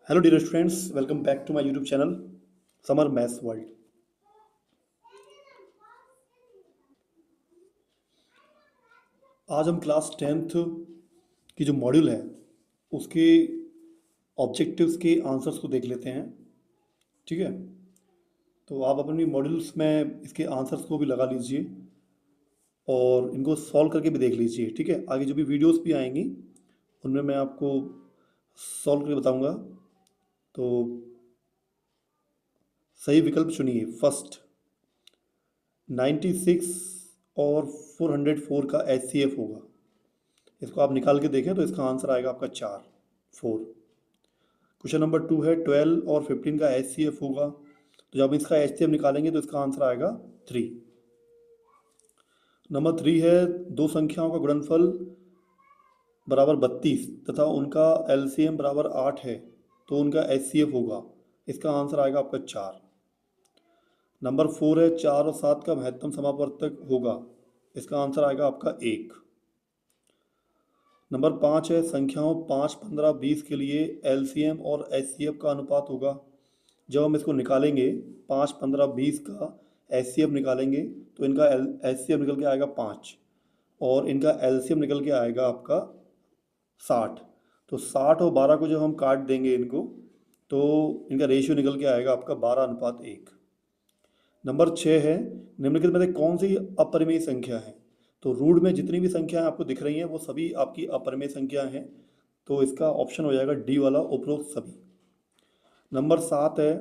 Hello dear students, welcome back to my YouTube channel Samar maths world. आज हम class tenth की जो module है उसके ऑब्जेक्टिव्स के आंसर्स को देख लेते हैं। ठीक है, तो आप अपनी मॉड्यूल्स में इसके आंसर्स को भी लगा लीजिए और इनको सॉल्व करके भी देख लीजिए। ठीक है, आगे जो भी वीडियोस भी आएंगी उनमें मैं आपको सॉल्व करके बताऊंगा। तो सही विकल्प चुनिए। फर्स्ट, 96 और 404 का HCF होगा। इसको आप निकाल के देखें तो इसका आंसर आएगा आपका 4, 4। क्वेश्चन नंबर 2 है 12 और 15 का HCF होगा, तो जब इसका HCF निकालेंगे तो इसका आंसर आएगा 3। नंबर 3 है दो संख्याओं का गुणनफल बराबर 32 तथा उनका LCM बराबर 8 है, तो उनका HCF होगा। इसका आंसर आएगा आपका 4। नंबर 4 है 4 और 7 का महत्तम समापवर्तक होगा, इसका आंसर आएगा आपका 1। नंबर 5 है संख्याओं 5, 15, 20 के लिए LCM और HCF का अनुपात होगा। जब हम इसको निकालेंगे 5, 15, 20 का HCF निकालेंगे तो इनका HCF निकल के आएगा 5 और इनका LCM निकल के आएगा आपका 60। तो 60 और 12 को जब हम काट देंगे इनको तो इनका रेशियो निकल के आएगा आपका 12:1। नंबर 6 है निम्नलिखित में से कौन सी अपरिमेय संख्या है। तो रूट में जितनी भी संख्याएं आपको दिख रही हैं वो सभी आपकी अपरिमेय संख्या हैं, तो इसका ऑप्शन हो जाएगा डी वाला, उपरोक्त सभी। नंबर 7 है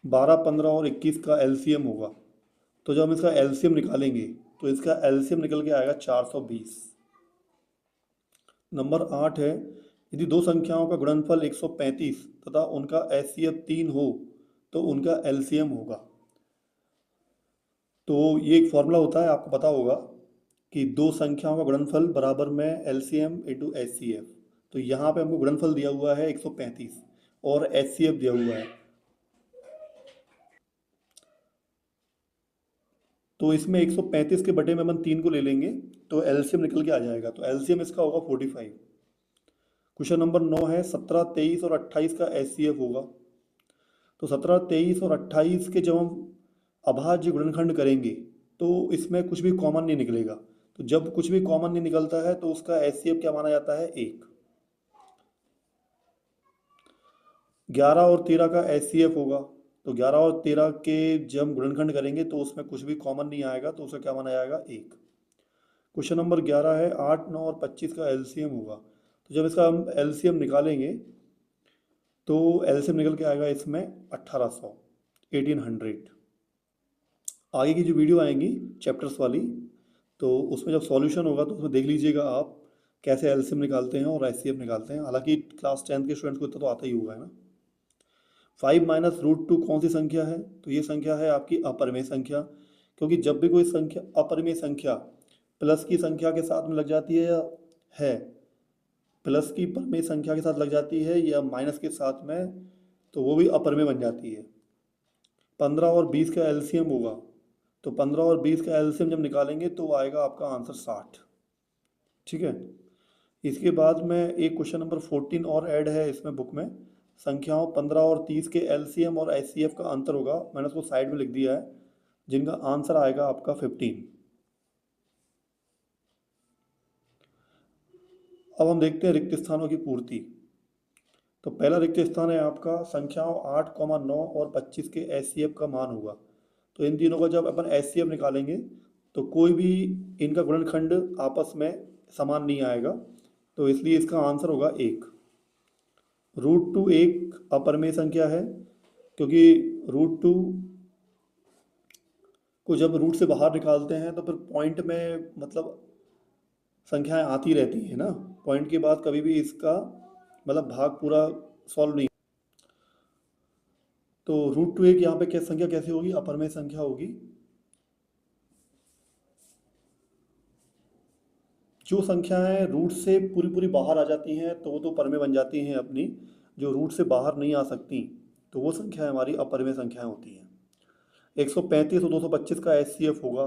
12, 15 और 21 का LCM होगा, तो जब हम इसका LCM निकालेंगे तो इसका LCM निकल के आएगा 420। नंबर 8 है यदि दो संख्याओं का गुणनफल 135 तथा उनका HCF 3 हो तो उनका LCM होगा। तो ये एक फॉर्मूला होता है, आपको पता होगा कि दो संख्याओं का गुणनफल बराबर में LCM इंटू HCF। तो यहाँ पे हमको गुणनफल दिया हुआ है 135 और HCF दिया हुआ है, तो इसमें 135 के बटे में अपन 3 को ले लेंगे तो LCM निकल के आ जाएगा। तो LCM इसका होगा 45। क्वेश्चन नंबर 9 है 17, 23 और 28 का HCF होगा। तो 17, 23 और 28 के जब हम अभाज्य गुणनखंड करेंगे तो इसमें कुछ भी कॉमन नहीं निकलेगा। तो जब कुछ भी कॉमन नहीं निकलता है तो उसका HCF क्या माना जाता है, 1। 11 और 13 का HCF होगा। तो 11 और 13 के जब हम गुणनखंड करेंगे तो उसमें कुछ भी कॉमन नहीं आएगा, तो उसका क्या माना जाएगा, 1। क्वेश्चन नंबर 11 है 8, 9 और 25 का LCM होगा। तो जब इसका हम LCM निकालेंगे तो LCM निकल के आएगा इसमें 1800, 1800। आगे की जो वीडियो आएंगी चैप्टर्स वाली, तो उसमें जब सॉल्यूशन होगा तो उसमें देख लीजिएगा आप कैसे LCM निकालते हैं और HCF निकालते हैं। हालांकि क्लास 10 के स्टूडेंट्स को इतना तो आता ही होगा, है ना। 5 माइनस रूट 2 कौन सी संख्या है। तो ये संख्या है आपकी अपरिमेय संख्या, क्योंकि जब भी कोई संख्या अपरिमेय संख्या प्लस की संख्या के साथ में लग जाती है या है प्लस की परिमेय संख्या के साथ लग जाती है या माइनस के साथ में, तो वो भी अपरिमेय बन जाती है। 15 और 20 का LCM होगा, तो 15 और 20 का LCM जब निकालेंगे तो आएगा आपका आंसर 60। ठीक है, इसके बाद में एक क्वेश्चन नंबर 14 और ऐड है इसमें बुक में। संख्याओं 15 और 30 के LCM और HCF का अंतर होगा, मैंने उसको साइड में लिख दिया है, जिनका आंसर आएगा आपका 15। अब हम देखते हैं रिक्त स्थानों की पूर्ति। तो पहला रिक्त स्थान है आपका संख्याओं 8, 9 और 25 के HCF का मान होगा। तो इन तीनों का जब अपन HCF निकालेंगे तो कोई भी इनका गुणनखंड आपस में समान नहीं आएगा, तो इसलिए इसका आंसर होगा 1। रूट 2 एक अपरिमेय संख्या है, क्योंकि रूट 2 को जब रूट से बाहर निकालते हैं तो फिर पॉइंट में मतलब संख्याएं आती रहती हैं ना, पॉइंट के बाद कभी भी इसका मतलब भाग पूरा सॉल्व नहीं। तो रूट 2 एक यहाँ पे क्या संख्या कैसे होगी, अपरिमेय संख्या होगी। जो संख्याएं रूट से पूरी पूरी बाहर आ जाती हैं तो वो तो परिमेय बन जाती हैं अपनी। जो रूट से बाहर नहीं आ सकती तो वो संख्याएं हमारी अपरिमेय संख्याएं होती हैं। 135 और 225 का HCF होगा,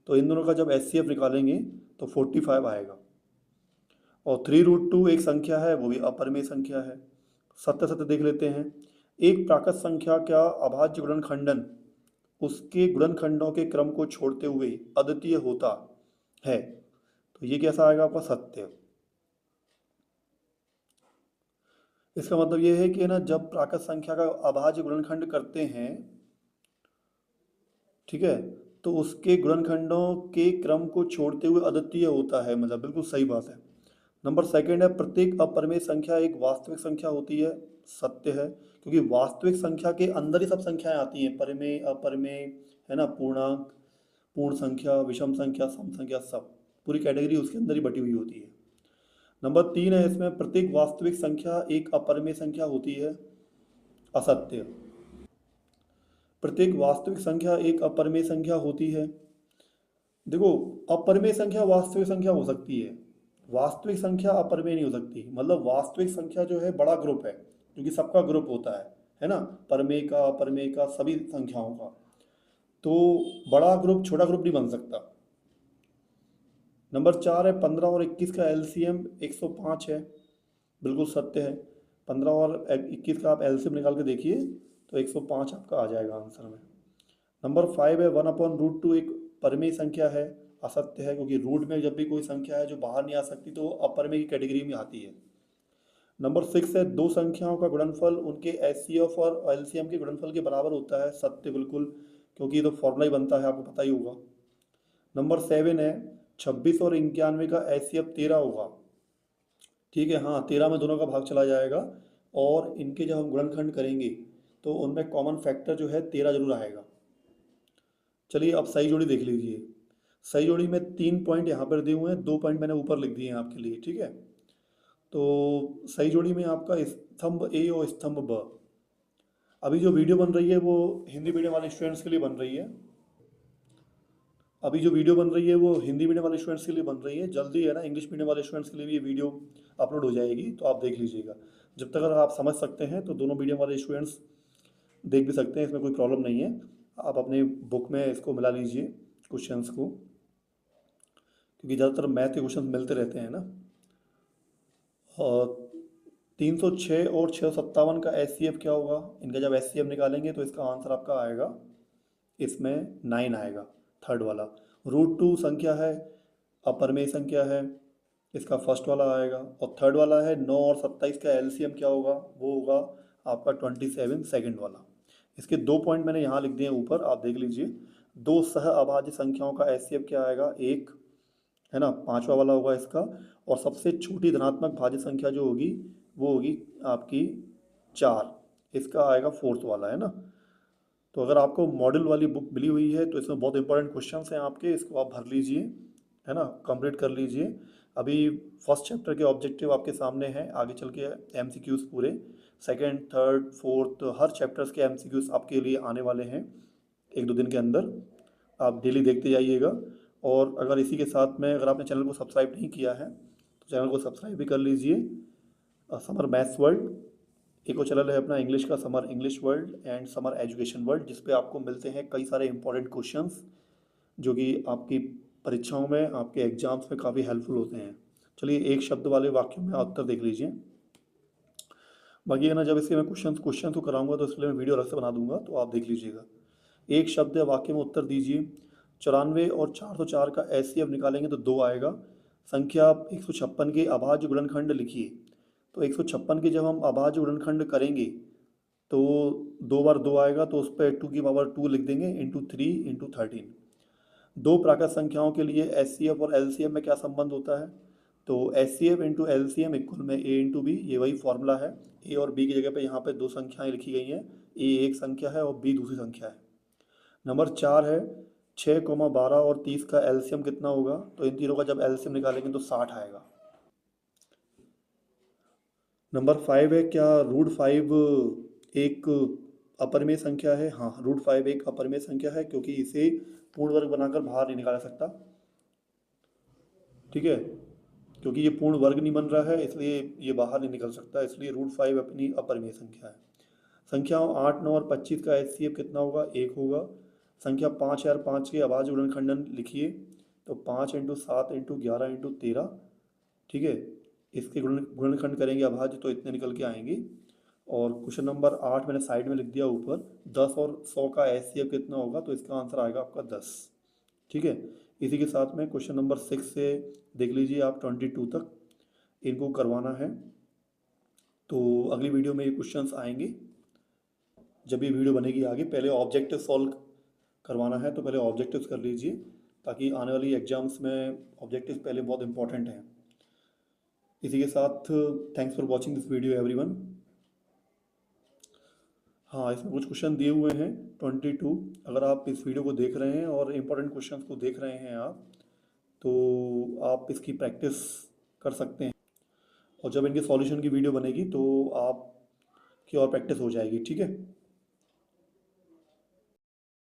तो इन दोनों का जब HCF निकालेंगे तो 45 आएगा। और 3 रूट 2 एक संख्या है, वो भी अपरिमेय संख्या है। सत्य सत्य देख लेते हैं। एक प्राकृत संख्या का अभाज्य गुणनखंडन उसके गुणनखंडों के क्रम को छोड़ते हुए अद्वितीय होता है, तो ये कैसा आएगा आपका? सत्य। इसका मतलब ये है कि ना, जब प्राकृत संख्या का अभाज्य गुणनखंड करते हैं, ठीक है, तो उसके गुणनखंडों के क्रम को छोड़ते हुए अद्वितीय होता है, मतलब बिल्कुल सही बात है। नंबर सेकंड है, प्रत्येक अपरिमेय संख्या एक वास्तविक संख्या होती है। सत्य है, क्योंकि वास्तविक संख्या के अंदर ही सब संख्याएं आती हैं, परिमेय अपरिमेय, है ना, पूर्णांक, पूर्ण संख्या, विषम संख्या, सम संख्या, सब पूरी कैटेगरी उसके अंदर ही बटी हुई होती है। नंबर तीन है इसमें, प्रत्येक वास्तविक संख्या एक अपरिमेय संख्या होती है। असत्य। प्रत्येक वास्तविक संख्या एक अपरिमेय संख्या होती है। देखो, अपरिमेय संख्या वास्तविक संख्या हो सकती है, वास्तविक संख्या अपरिमेय नहीं हो सकती। मतलब वास्तविक संख्या जो है बड़ा ग्रुप है, क्योंकि सबका ग्रुप होता है ना, परमेय का अपरिमेय का सभी संख्याओं का। तो बड़ा ग्रुप छोटा ग्रुप नहीं बन सकता। नंबर चार है, 15 और 21 का एलसीएम 105 है। बिल्कुल सत्य है। 15 और 21 का आप एलसीएम निकाल के देखिए, तो 105 आपका आ जाएगा आंसर में। नंबर फाइव है, 1/√2 एक परिमेय संख्या है। असत्य है, क्योंकि रूट में जब भी कोई संख्या है जो बाहर नहीं आ सकती तो वो अपरिमेय की कैटेगरी में आती है। नंबर सिक्स है, दो संख्याओं का गुणनफल उनके एचसीएफ और एलसीएम के गुणनफल के बराबर होता है। सत्य बिल्कुल, क्योंकि ये तो फॉर्मूला ही बनता है, आपको पता ही होगा। नंबर सेवन है, 26 और 91 का एचसीएफ 13 होगा। ठीक है, हाँ, 13 में दोनों का भाग चला जाएगा, और इनके जब हम गुणनखंड करेंगे तो उनमें कॉमन फैक्टर जो है 13 जरूर आएगा। चलिए अब सही जोड़ी देख लीजिए। सही जोड़ी में 3 पॉइंट यहाँ पर दिए हुए हैं, 2 पॉइंट मैंने ऊपर लिख दिए हैं आपके लिए, ठीक है। तो सही जोड़ी में आपका स्तंभ ए और स्तंभ ब। अभी जो वीडियो बन रही है वो हिंदी मीडियम वाले स्टूडेंट्स के लिए बन रही है। अभी जो वीडियो बन रही है वो हिंदी मीडियम वाले स्टूडेंट्स के लिए बन रही है। जल्दी है ना, इंग्लिश मीडियम वाले स्टूडेंट्स के लिए भी ये वीडियो अपलोड हो जाएगी, तो आप देख लीजिएगा। जब तक अगर आप समझ सकते हैं तो दोनों मीडियम वाले स्टूडेंट्स देख भी सकते हैं, इसमें कोई प्रॉब्लम नहीं है। आप अपने बुक में इसको मिला लीजिए क्वेश्चंस को, क्योंकि ज़्यादातर मैथ के क्वेश्चन मिलते रहते हैं ना। और 306 और 657 का एचसीएफ क्या होगा? इनका जब एचसीएफ निकालेंगे तो इसका आंसर आपका आएगा, इसमें 9 आएगा, थर्ड वाला। √2 संख्या है, अपरिमेय संख्या है, इसका फर्स्ट वाला आएगा। और थर्ड वाला है 9 और 27 का एलसीएम क्या होगा? वो होगा आपका 27, सेकंड वाला। इसके 2 पॉइंट मैंने यहाँ लिख दिए हैं ऊपर, आप देख लीजिए। दो सह अभाज्य संख्याओं का एचसीएफ क्या आएगा? एक, है ना, पांचवा वाला होगा इसका। और सबसे छोटी धनात्मक भाज्य संख्या जो होगी वो होगी आपकी 4, इसका आएगा फोर्थ वाला, है ना। तो अगर आपको मॉडल वाली बुक मिली हुई है तो इसमें बहुत इंपॉर्टेंट क्वेश्चंस हैं आपके, इसको आप भर लीजिए, है ना, कंप्लीट कर लीजिए। अभी फर्स्ट चैप्टर के ऑब्जेक्टिव आपके सामने हैं, आगे चल के एमसीक्यूज पूरे सेकंड, थर्ड, फोर्थ, हर चैप्टर्स के एमसीक्यूज आपके लिए आने वाले हैं 1-2 दिन के अंदर। आप डेली देखते जाइएगा। और अगर इसी के साथ में अगर आपने चैनल को सब्सक्राइब नहीं किया है तो चैनल को सब्सक्राइब भी कर लीजिए। समर मैथ्स वर्ल्ड एक और चैनल है अपना इंग्लिश का, summer English world and summer education world, जिस पे आपको मिलते हैं कई सारे इंपॉर्टेंट क्वेश्चंस जो कि आपकी परीक्षाओं में, आपके एग्जाम्स में काफ़ी हेल्पफुल होते हैं। चलिए एक शब्द वाले वाक्यों में उत्तर देख लीजिए। बाकी है ना, जब इसके मैं क्वेश्चन को कराऊंगा तो इसके लिए मैं वीडियो अलग से बना दूंगा, तो आप देख लीजिएगा। एक शब्द या वाक्य में उत्तर दीजिए। 94 और 404 का एचसीएफ निकालेंगे तो 2 आएगा। संख्या 156 के अभाज्य गुणनखंड लिखिए। तो 156 के जब हम अभाज्य गुणनखंड करेंगे तो 2 बार 2 आएगा, तो उस पर 2 की पावर 2 लिख देंगे, इंटू 3 इंटू 13। दो प्राकृत संख्याओं के लिए एचसीएफ और एलसीएम में क्या संबंध होता है? तो एचसीएफ इंटू एलसीएम इक्वल में ए इंटू बी, ये वही फॉर्मूला है। ए और बी की जगह पे यहाँ पे दो संख्याएं लिखी गई हैं, ए एक संख्या है और बी दूसरी संख्या है। नंबर 4 है, 6, 12 और 30 का एलसीएम कितना होगा? तो इन तीनों का जब एलसीएम निकालेंगे तो 60 आएगा। नंबर 5 है, क्या √5 एक अपरिमेय संख्या है? हाँ, √5 एक अपरिमेय संख्या है, क्योंकि इसे पूर्ण वर्ग बनाकर बाहर नहीं निकाला सकता, ठीक है, क्योंकि ये पूर्ण वर्ग नहीं बन रहा है, इसलिए ये बाहर नहीं निकल सकता, इसलिए √5 अपनी अपरिमेय संख्या है। संख्याओं 8, 9 और 25 का एचसीएफ कितना होगा? 1 होगा। संख्या 5 और 5 के अभाज्य गुणनखंडन लिखिए। तो 5 इंटू 7 इंटू 11 इंटू 13, ठीक है, इसके गुणनखंड करेंगे अभाज्य तो इतने निकल के आएंगे। और क्वेश्चन नंबर 8 मैंने साइड में लिख दिया ऊपर, 10 और 100 का एचसीएफ कितना होगा, तो इसका आंसर आएगा आपका 10। ठीक है। इसी के साथ में क्वेश्चन नंबर 6 से देख लीजिए आप 22 तक इनको करवाना है। तो अगली वीडियो में ये क्वेश्चंस आएंगे, जब ये वीडियो बनेगी आगे। पहले ऑब्जेक्टिव सॉल्व करवाना है, तो पहले ऑब्जेक्टिव्स कर लीजिए, ताकि आने वाली एग्जाम्स में ऑब्जेक्टिव्स पहले बहुत इंपॉर्टेंट हैं। इसी के साथ thanks for watching this video everyone. हाँ, इसमें कुछ क्वेश्चन दिए हुए हैं 22। अगर आप इस वीडियो को देख रहे हैं और इम्पोर्टेंट क्वेश्चंस को देख रहे हैं आप, तो आप इसकी प्रैक्टिस कर सकते हैं, और जब इनके सॉल्यूशन की वीडियो बनेगी तो आप की और प्रैक्टिस हो जाएगी। ठीक है।